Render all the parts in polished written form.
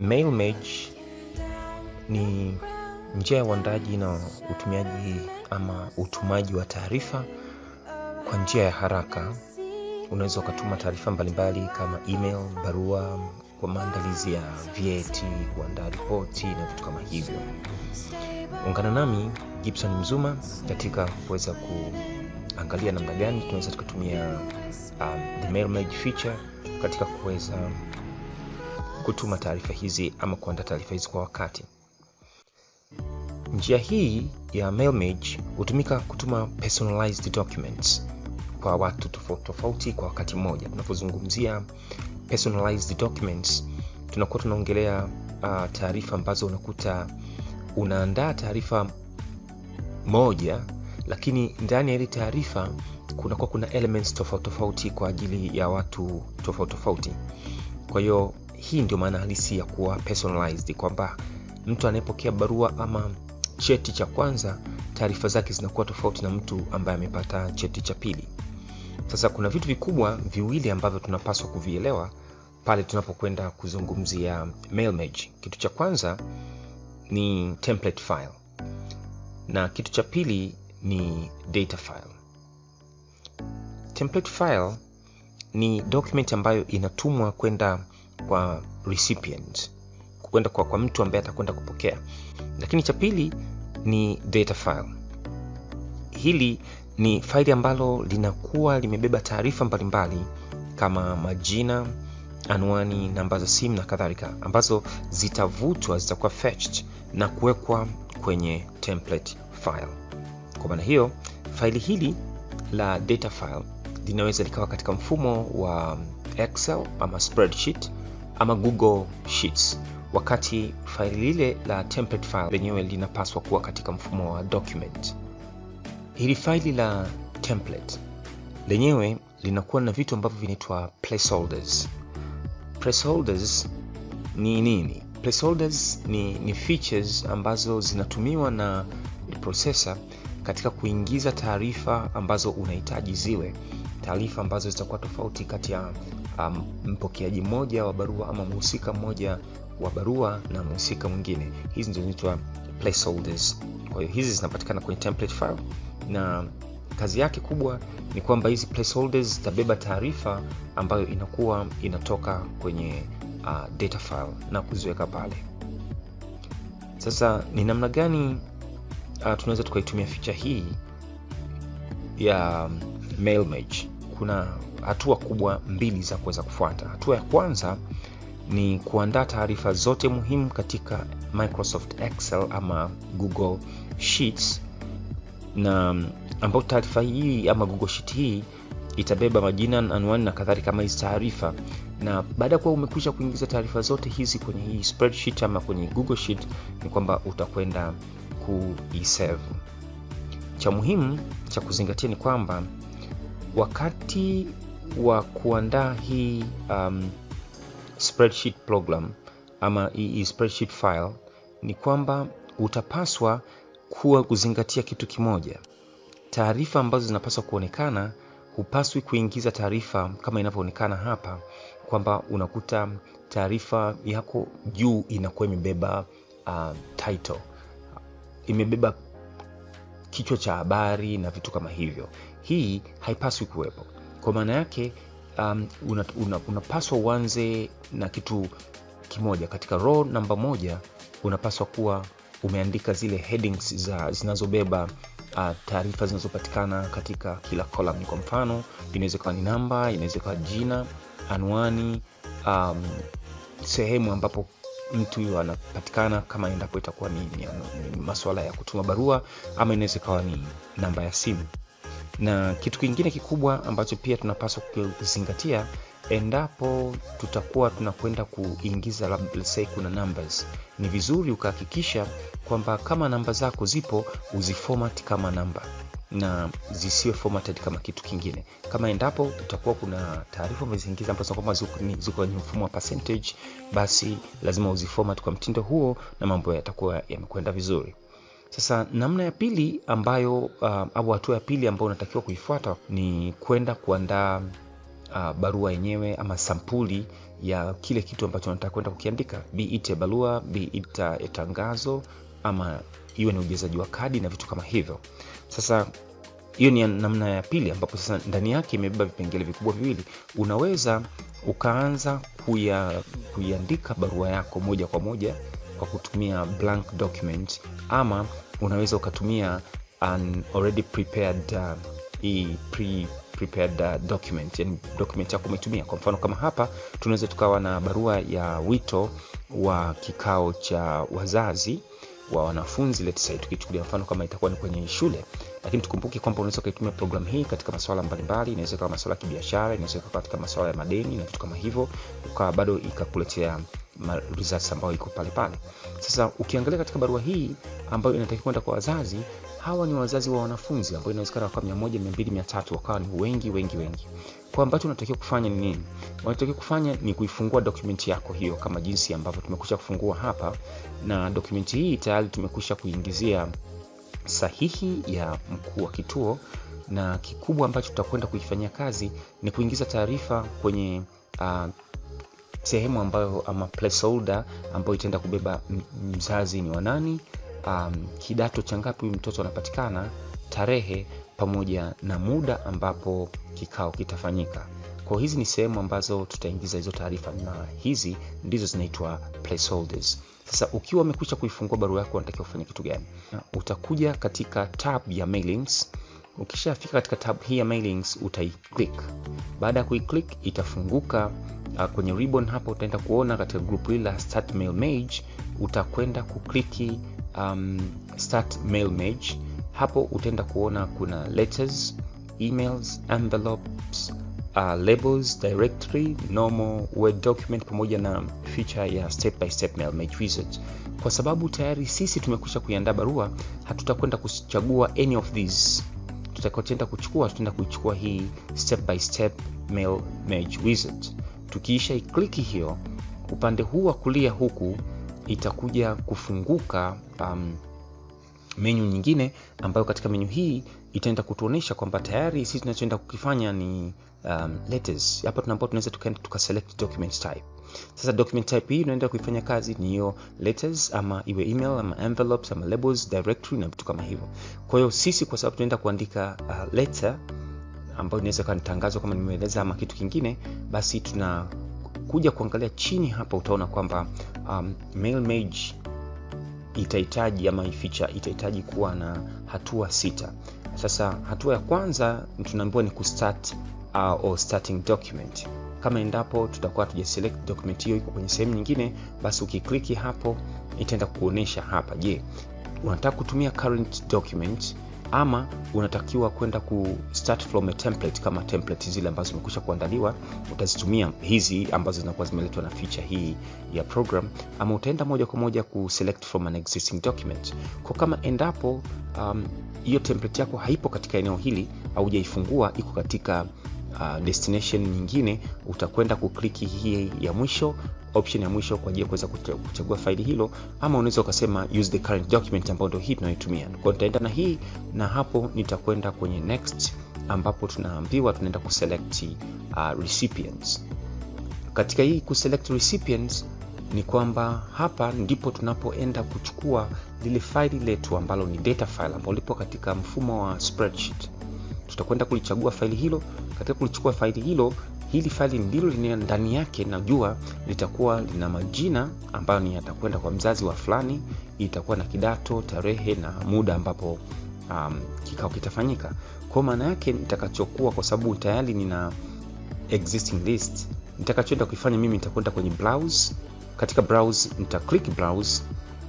Mailmage ni njia ya uandaji na utumiaji ama utumaji wa taarifa kwa njia ya haraka. Unaweza ukatuma taarifa mbalimbali kama email, barua, kwa maandalizi ya vyeti, kuandaa ripoti na vitu kama hivyo. Ungana nami Gibson Mzuma katika kuweza kuangalia namna gani tunaweza tukatumia the Mailmage feature katika kuweza kutuma taarifa hizi ama kuandaa taarifa hizi kwa wakati. Njia hii ya Mailmage hutumika kutuma personalized documents kwa watu tofauti tofauti kwa wakati mmoja. Tunapozungumzia personalized documents, tunakuwa tunaongelea taarifa ambazo unakuta unaandaa taarifa moja, lakini ndani ya ile taarifa kuna elements tofauti tofauti kwa ajili ya watu tofauti tofauti. Kwa hiyo hii ndio maana halisi ya kuwa personalized, kwamba mtu anayepokea barua ama cheti cha kwanza, taarifa zake zinakuwa tofauti na mtu ambaye amepata cheti cha pili. Sasa kuna vitu vikubwa viwili ambavyo tunapaswa kuvielewa pale tunapokwenda kuzungumzia Mailmage. Kitu cha kwanza ni template file na kitu cha pili ni data file. Template file ni document ambayo inatumwa kwenda kwa recipient, kwenda kwa mtu ambaye atakwenda kupokea. Lakini cha pili ni data file. Hili ni faili ambalo linakuwa limebeba taarifa mbalimbali kama majina, anwani, namba za simu na kadhalika, ambazo zitavutwa, zitakuwa fetched na kuwekwa kwenye template file. Kwa maana hiyo, faili hili la data file linaweza likawa katika mfumo wa Excel ama spreadsheet ama Google Sheets, wakati faili lile la template file lenyewe linapaswa kuwa katika mfumo wa document. Hili faili la template lenyewe linakuwa na vitu ambavyo vinaitwa placeholders. Placeholders ni nini? Placeholders ni features ambazo zinatumiwa na processor katika kuingiza taarifa ambazo unahitaji ziwe taarifa ambazo zitakuwa tofauti kati ya mpokeaji mmoja wa barua ama mhusika mmoja wa barua na mhusika mwingine. Hizi ndizo zinaitwa placeholders. Kwa hiyo hizi zinapatikana kwenye template file, na kazi yake kubwa ni kwamba hizi placeholders zitabeba taarifa ambayo inakuwa inatoka kwenye data file na kuziweka pale. Sasa ni namna gani tunaweza tukaitumia feature hii ya Mailmage? Kuna hatua kubwa mbili za kuweza kufuata. Hatua ya kwanza ni kuandaa taarifa zote muhimu katika Microsoft Excel ama Google Sheets, na ambapo taarifa hii ama Google Sheet hii itabeba majina, anwani na kadhalika kama hizi taarifa. Na baada ya kuwa umekwisha kuingiza taarifa zote hizi kwenye hii spreadsheet ama kwenye Google Sheet, ni kwamba utakwenda kuisave. Cha muhimu cha kuzingatia ni kwamba wakati wa kuandaa hii spreadsheet program ama hii spreadsheet file, ni kwamba utapaswa kuzingatia kitu kimoja. Taarifa ambazo zinapaswa kuonekana, hupaswi kuingiza taarifa kama inavyoonekana hapa, kwamba unakuta taarifa yako juu inakuwa imebeba title, imebeba kichwa cha habari na vitu kama hivyo. Hii haipaswi kuwepo. Kwa maana yake unapaswa uanze na kitu kimoja. Katika row namba moja unapaswa kuwa umeandika zile headings zinazobeba taarifa zinazopatikana katika kila column. Kwa mfano, inaweza kuwa ni namba, inaweza kuwa jina, anwani, sehemu ambapo mtu anapatikana kama endapo itakuwa ni masuala ya kutuma barua, ama inaweza kuwa ni namba ya simu. Na kitu kingine kikubwa ambacho pia tunapaswa kuzingatia, endapo tutakuwa tunakwenda kuingiza let's say kuna numbers, ni vizuri ukahakikisha kwamba kama namba zako zipo, uziformat kama namba na zisiwe formatted kama kitu kingine. Kama endapo utakuwa kuna taarifa umeziingiza ambazo kama ziko kwenye mfumo wa percentage, basi lazima uziformat kwa mtindo huo na mambo yatakuwa yamekwenda vizuri. Sasa namna ya pili ambayo au hatua ya pili ambayo unatakiwa kuifuata ni kwenda kuandaa barua yenyewe ama sampuli ya kile kitu ambacho unataka kwenda kukiandika, be it barua, be it tangazo, ama iwe ni ujazaji wa kadi na vitu kama hivyo. Sasa hiyo ni namna ya pili, ambapo sasa ndani yake imebeba vipengele vikubwa viwili. Unaweza ukaanza kuiandika barua yako moja kwa moja kwa kutumia blank document, ama unaweza ukatumia an already prepared prepared document, yani document yako umetumia. Kwa mfano kama hapa tunaweza tukawa na barua ya wito wa kikao cha wazazi wa wanafunzi, let's say tukichukulia mfano kama itakuwa ni kwenye shule. Lakini tukumbuke kwamba unaweza kutumia program hii katika masuala mbalimbali. Inaweza kuwa masuala ya kibiashara, inaweza kuwa katika masuala ya madeni na vitu kama hivyo, ukawa bado ikakuletea results ambayo iko pale pale. Sasa ukiangalia katika barua hii ambayo inatakiwa kwenda kwa wazazi, hawa ni wazazi wa wanafunzi ambao inawezekana kwa 100, 200, 300, wakawa ni wengi. Kwa ambacho unatakiwa kufanya ni nini? Unatakiwa kufanya ni kuifungua document yako hiyo kama jinsi ambavyo tumekwisha kufungua hapa, na document hii tayari tumekwisha kuingizia sahihi ya mkuu wa kituo, na kikubwa ambacho tutakwenda kuifanyia kazi ni kuingiza taarifa kwenye sehemu ambayo ama placeholder ambayo itaenda kubeba mzazi ni wa nani, kidato cha ngapi mtoto anapatikana, tarehe, pamoja na muda ambapo kikao kitafanyika. Kwa hizi ni sehemu ambazo tutaingiza hizo taarifa, na hizi ndizo zinaitwa placeholders. Sasa ukiwa umekwisha kuifungua barua yako, unatakiwa kufanya kitu gani? Utakuja katika tab ya mailings. Ukishafika katika tab hii ya mailings, utai-click. Baada ya kui-click itafunguka kwenye ribbon hapo. Utaenda kuona katika group hili la start mail mage, utakwenda kukliki start mail mage. Hapo utaenda kuona kuna letters, emails, envelopes, labels, directory, normal word document, pamoja na feature ya step by step mail mage wizard. Kwa sababu tayari sisi tumekwisha kuiandaa barua, hatutakwenda kuchagua any of these. Tutakwenda kuichukua hii step by step mail mage wizard. Tukiisha i-click hiyo, upande huu wa kulia huku itakuja kufunguka menu nyingine, ambayo katika menu hii itaenda kutuonesha kwamba tayari sisi tunachoenda kukifanya ni letters. Hapa tunaweza tuka select document type. Sasa document type hii tunaenda kuifanya kazi ni hiyo letters, ama iwe email, ama envelopes, ama labels, directory na vitu kama hivyo. Kwa hiyo sisi kwa sababu tunaenda kuandika letter ambayo inaweza kuwa ni tangazo kama nimeeleza, ama kitu kingine, basi tunakuja kuangalia chini hapa. Utaona kwamba mail mage itahitaji ama feature itahitaji kuwa na hatua 6. Sasa hatua ya kwanza tunaambiwa ni kustart or starting document. Kama endapo tutakuwa tujaselect document hiyo iko kwenye sehemu nyingine, basi ukikliki hapo itaenda kuonesha hapa, je, unataka kutumia current document ama unatakiwa kwenda ku start from a template, kama template zile ambazo zimekwisha kuandaliwa utazitumia hizi ambazo zinakuwa zimeletwa na feature hii ya program, ama utaenda moja kwa moja ku select from an existing document. Kwa kama endapo hiyo template yako haipo katika eneo hili au hujaifungua, iko katika destination nyingine, utakwenda kukliki hii ya mwisho, option ya mwisho kwa ajili ya kuweza kuchagua faili hilo, ama unaweza ukasema use the current document ambayo ndio hii tunayotumia. Kwa nitaenda na hii, na hapo nitakwenda kwenye next, ambapo tunaambiwa tunaenda kuselect recipients. Katika hii kuselect recipients ni kwamba hapa ndipo tunapoenda kuchukua lile faili letu ambalo ni data file ambalo lipo katika mfumo wa spreadsheet. Tutakwenda kulichagua faili hilo. Katika kulichukua faili hilo, hili faili ndilo ndani yake najua litakuwa lina majina ambayo ni yatakwenda kwa mzazi wa fulani, itakuwa na kidato, tarehe na muda ambapo kikao kitafanyika. Kwa maana yake nitakachokuwa, kwa sababu tayari nina existing list, nitakachoenda kufanya mimi nitakwenda kwenye browse. Katika browse nita-click browse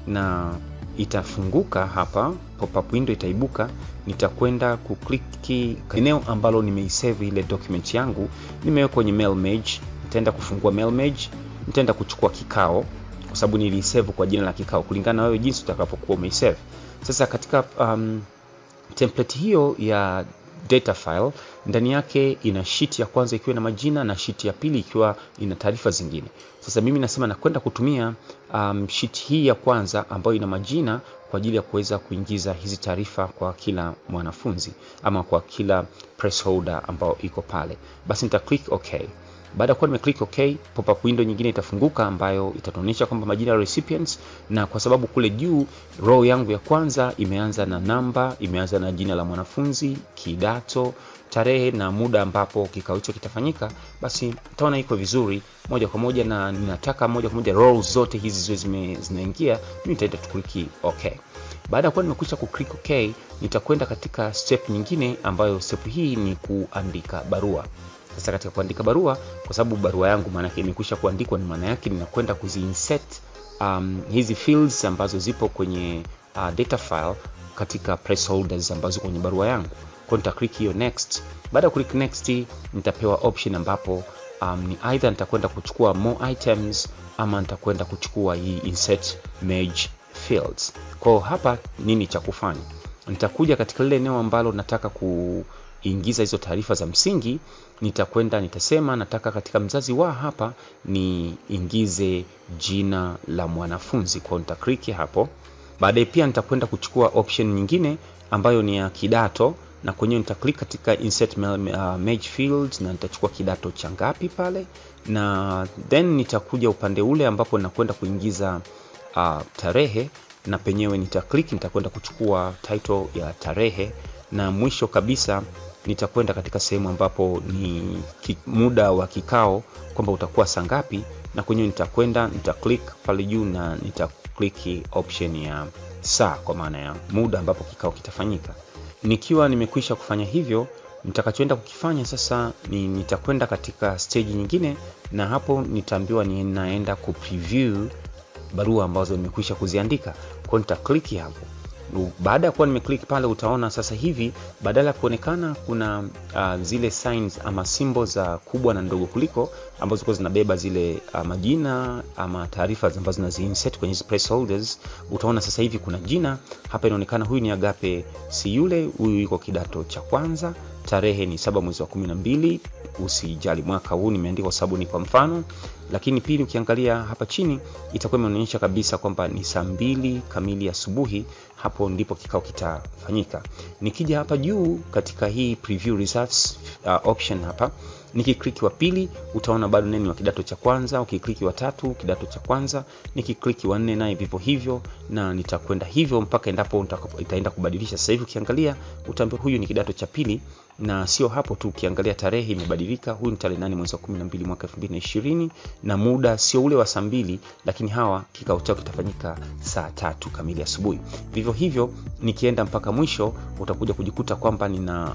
na itafunguka hapa, pop-up window itaibuka. Nitakwenda kukliki eneo ambalo nimeisave ile document yangu, nimeweka kwenye mail mage. Nitaenda kufungua mail mage, nitaenda kuchukua kikao kwa sababu nilisave kwa jina la kikao kulingana na wewe jinsi utakapokuwa umeisave. Sasa katika template hiyo ya data file, ndani yake ina sheet ya kwanza ikiwa na majina na sheet ya pili ikiwa ina taarifa zingine. Sasa mimi nasema nakwenda kutumia sheet hii ya kwanza ambayo ina majina kwa ajili ya kuweza kuingiza hizi taarifa kwa kila mwanafunzi ama kwa kila press holder ambao iko pale. Basi nita click okay. Baada ya kuwa nimeclick okay, pop-up window nyingine itafunguka ambayo itatuonyesha kwamba majina ya recipients, na kwa sababu kule juu row yangu ya kwanza imeanza na namba, imeanza na jina la mwanafunzi, kidato, tarehe na muda ambapo kikao hicho kitafanyika, basi utaona iko vizuri moja kwa moja, na ninataka moja kwa moja rows zote hizi ziwe zinaingia, mimi nitaenda click okay. Baada ya kuwa nimekwisha click okay, nitakwenda katika step nyingine ambayo step hii ni kuandika barua. Sasa katika kuandika barua, kwa sababu barua yangu maana yake imekwisha kuandikwa, ni maana yake ninakwenda kuziinsert hizi fields ambazo zipo kwenye data file katika press holders ambazo kwenye barua yangu. Kwa nita click hiyo next. Baada ya click next, nitapewa option ambapo ni either nitakwenda kuchukua more items ama nitakwenda kuchukua hii insert merge fields. Kwa hapa nini cha kufanya? Nitakuja katika lile eneo ambalo nataka kuingiza hizo taarifa za msingi, nitasema nataka katika mzazi wa hapa niingize jina la mwanafunzi. Kwa nita click hapo. Baadaye pia nitakwenda kuchukua option nyingine ambayo ni ya kidato, na kwenye nita click katika insert merge fields na nitachukua kidato cha ngapi pale, na then nitakuja upande ule ambapo nakwenda kuingiza tarehe, na penyewe nita click, nitakwenda kuchukua title ya tarehe, na mwisho kabisa nitakwenda katika sehemu ambapo ni muda wa kikao kwamba utakuwa saa ngapi, na kwenye nita click pale juu na nita click option ya saa, kwa maana ya muda ambapo kikao kitafanyika. Nikiwa nimekwisha kufanya hivyo, nitakachoenda kukifanya sasa ni nitakwenda katika stage nyingine, na hapo nitaambiwa ninaenda ku preview barua ambazo nimekwisha kuziandika. Kwa nita click hapo. Baada ya kuwa nimeclick pale, utaona sasa hivi badala ya kuonekana kuna zile signs ama symbols za kubwa na ndogo kuliko ambazo ziko zinabeba zile majina ama taarifa ambazo zinaziinsert kwenye press holders, utaona sasa hivi kuna jina hapa inaonekana, huyu ni Agape si yule, huyu yuko kidato cha kwanza, tarehe ni 7 mwezi wa 12, usijali mwaka huu nimeandika sababu ni kwa mfano. Lakini pili, ukiangalia hapa chini itakuwa imeonyesha kabisa kwamba ni saa 2 kamili asubuhi, hapo ndipo kikao kitafanyika. Nikija hapa juu katika hii preview results option hapa, nikiklik wa pili utaona bado neno wa kidato cha kwanza, ukiklik wa tatu kidato cha kwanza, nikiklik wa 4 naye vipo hivyo, na nitakwenda hivyo mpaka endapo itaenda kubadilisha. Sasa hivi ukiangalia utaambiwa huyu ni kidato cha pili, na sio hapo tu, ukiangalia tarehe imebadilika, huyu ni tarehe 8 mwezi wa 12 mwaka 2020, na muda sio ule wa saa 2, lakini hawa kikao chao kitafanyika saa 3 kamili asubuhi. Vivyo hivyo nikienda mpaka mwisho utakuja kujikuta kwamba nina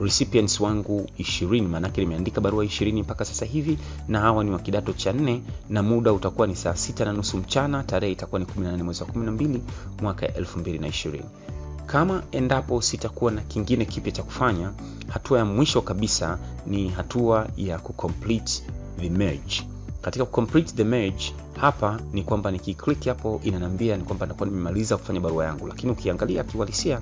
recipients wangu 20, maana yake nimeandika barua 20 mpaka sasa hivi, na hawa ni wa kidato cha 4, na muda utakuwa ni saa 6:30 mchana, tarehe itakuwa ni 18 mwezi wa 12 mwaka 2020. Kama endapo sitakuwa na kingine kipya cha kufanya, hatua ya mwisho kabisa ni hatua ya kucomplete the merge. Katika kucomplete the merge hapa ni kwamba nikiklik hapo inaniambia ni kwamba nakuwa nimemaliza kufanya barua yangu, lakini ukiangalia kiuhalisia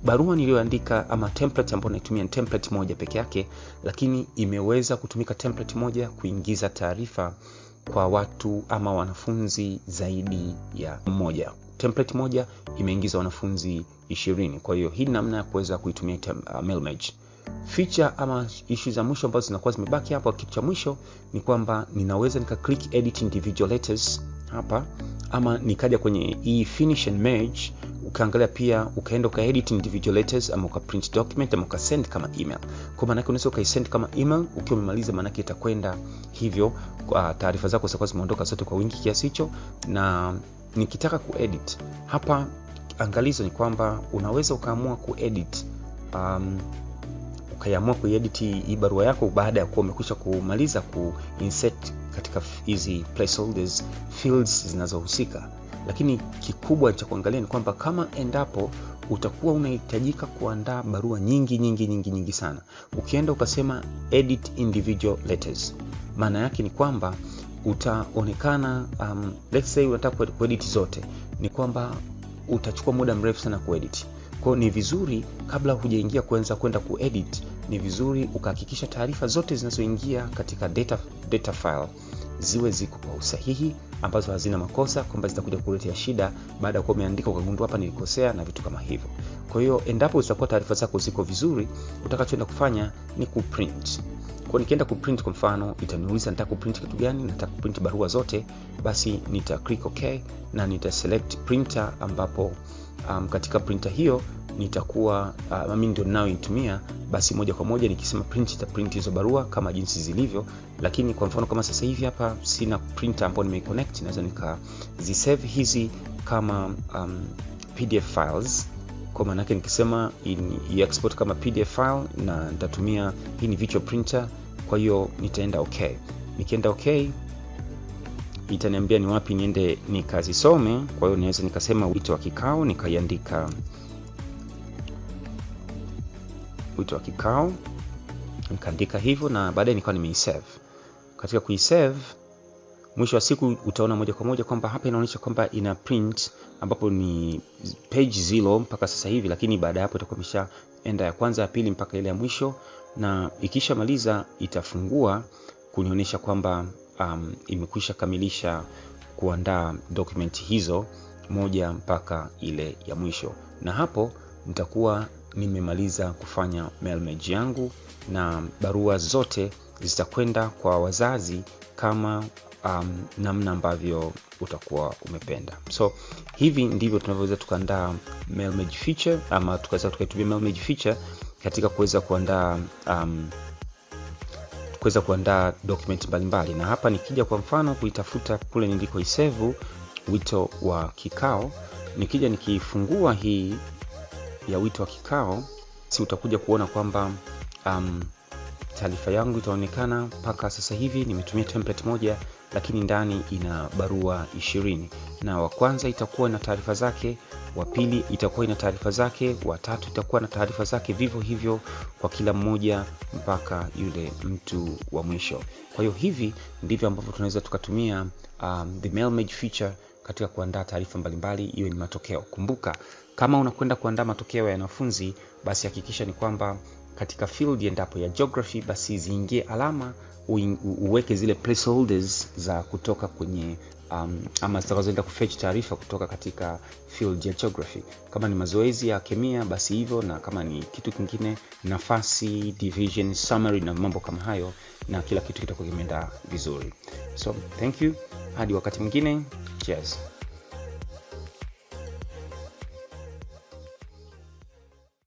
barua niliyoandika ama template ambayo naitumia ni template moja peke yake, lakini imeweza kutumika template moja kuingiza taarifa kwa watu ama wanafunzi zaidi ya mmoja. Template moja imeingiza wanafunzi 20. Kwa hiyo hii namna ya kuweza kuitumia mail merge. Feature ama issue za mwisho ambazo zinakuwa zimebaki hapa, kitu cha mwisho ni kwamba ninaweza nika click edit individual letters hapa, ama nikaja kwenye hii finish and merge, ukaangalia pia ukaenda ukaedit individual letters, ama ukaprint document, ama ukasend kama email. Kwa maana yake unaweza ukaisend kama email ukiwa umemaliza, maana yake itakwenda hivyo, kwa taarifa zako zitakuwa zimeondoka zote kwa wingi kiasi hicho. Na nikitaka kuedit hapa, angalizo ni kwamba unaweza ukaamua kuedit ukaamua kuedit hii barua yako baada ya kuwa umekwisha kumaliza kuinsert katika hizi placeholders fields zinazohusika. Lakini kikubwa cha kuangalia ni kwamba kama endapo utakuwa unahitajika kuandaa barua nyingi sana, ukienda ukasema edit individual letters, maana yake ni kwamba utaonekana let's say unataka kuedit zote, ni kwamba utachukua muda mrefu sana kuedit. Kwa ni vizuri kabla hujaingia kwenda kuedit, ni vizuri ukahakikisha taarifa zote zinazoingia katika data file ziwe ziko kwa usahihi, ambazo hazina makosa, kwamba zitakuja kukuletea shida baada ya kuwa umeandika ukagundua hapa nilikosea na vitu kama hivyo. Kwa hiyo endapo zitakuwa taarifa zako ziko vizuri, utakachoenda kufanya ni kuprint. Kwa nikienda kuprint, kwa mfano itaniuliza nataka kuprint kitu gani, nataka kuprint barua zote, basi nita click okay na nita select printer, ambapo katika printer hiyo nitakuwa mimi ndio ninayoitumia, basi moja kwa moja nikisema print ita print hizo barua kama jinsi zilivyo. Lakini kwa mfano kama sasa hivi hapa sina printer ambayo nimeconnect, naweza nikazisave hizi kama PDF files. Kwa maana yake nikisema export kama PDF file na nitatumia hii ni virtual printer, kwa hiyo nitaenda okay. Nikienda okay, itaniambia ni wapi niende nikazisome. Kwa hiyo naweza nikasema wito wa kikao, nikaiandika wito wa kikao, nikaandika hivyo, na baadaye nikawa nimeisave. Katika kuisave, mwisho wa siku utaona moja kwa moja kwamba hapa inaonyesha kwamba ina print, ambapo ni page 0 mpaka sasa hivi, lakini baada ya hapo itakuwa imeshaenda ya kwanza, ya pili mpaka ile ya mwisho, na ikishamaliza itafungua kunionyesha kwamba imekwisha kamilisha kuandaa document hizo moja mpaka ile ya mwisho. Na hapo nitakuwa nimemaliza kufanya mail merge yangu, na barua zote zitakwenda kwa wazazi kama namna ambavyo utakuwa umependa. So hivi ndivyo tunavyoweza tukaandaa mail merge feature, ama tukaitumia mail merge feature katika kuweza kuandaa document mbalimbali. Na hapa nikija kwa mfano kuitafuta kule niliko isave wito wa kikao, nikija nikifungua hii ya wito wa kikao, si utakuja kuona kwamba taarifa yangu itaonekana. Mpaka sasa hivi nimetumia template moja, lakini ndani ina barua 20, na wa kwanza itakuwa na taarifa zake, wa pili itakuwa ina taarifa zake, wa tatu itakuwa na taarifa zake, vivyo hivyo kwa kila mmoja mpaka yule mtu wa mwisho. Kwa hiyo hivi ndivyo ambavyo tunaweza tukatumia the mail merge feature katika kuandaa taarifa mbalimbali, iwe ni matokeo. Kumbuka, kama unakwenda kuandaa matokeo ya wanafunzi, basi hakikisha ni kwamba katika field endapo ya geography, basi ziingie alama, uweke zile placeholders za kutoka kwenye ama zitakazoenda kufetch taarifa kutoka katika field ya geography. Kama ni mazoezi ya kemia, basi hivyo, na kama ni kitu kingine, nafasi, division, summary na mambo kama hayo, na kila kitu kitakuwa kimeenda vizuri. So thank you, hadi wakati mwingine, cheers.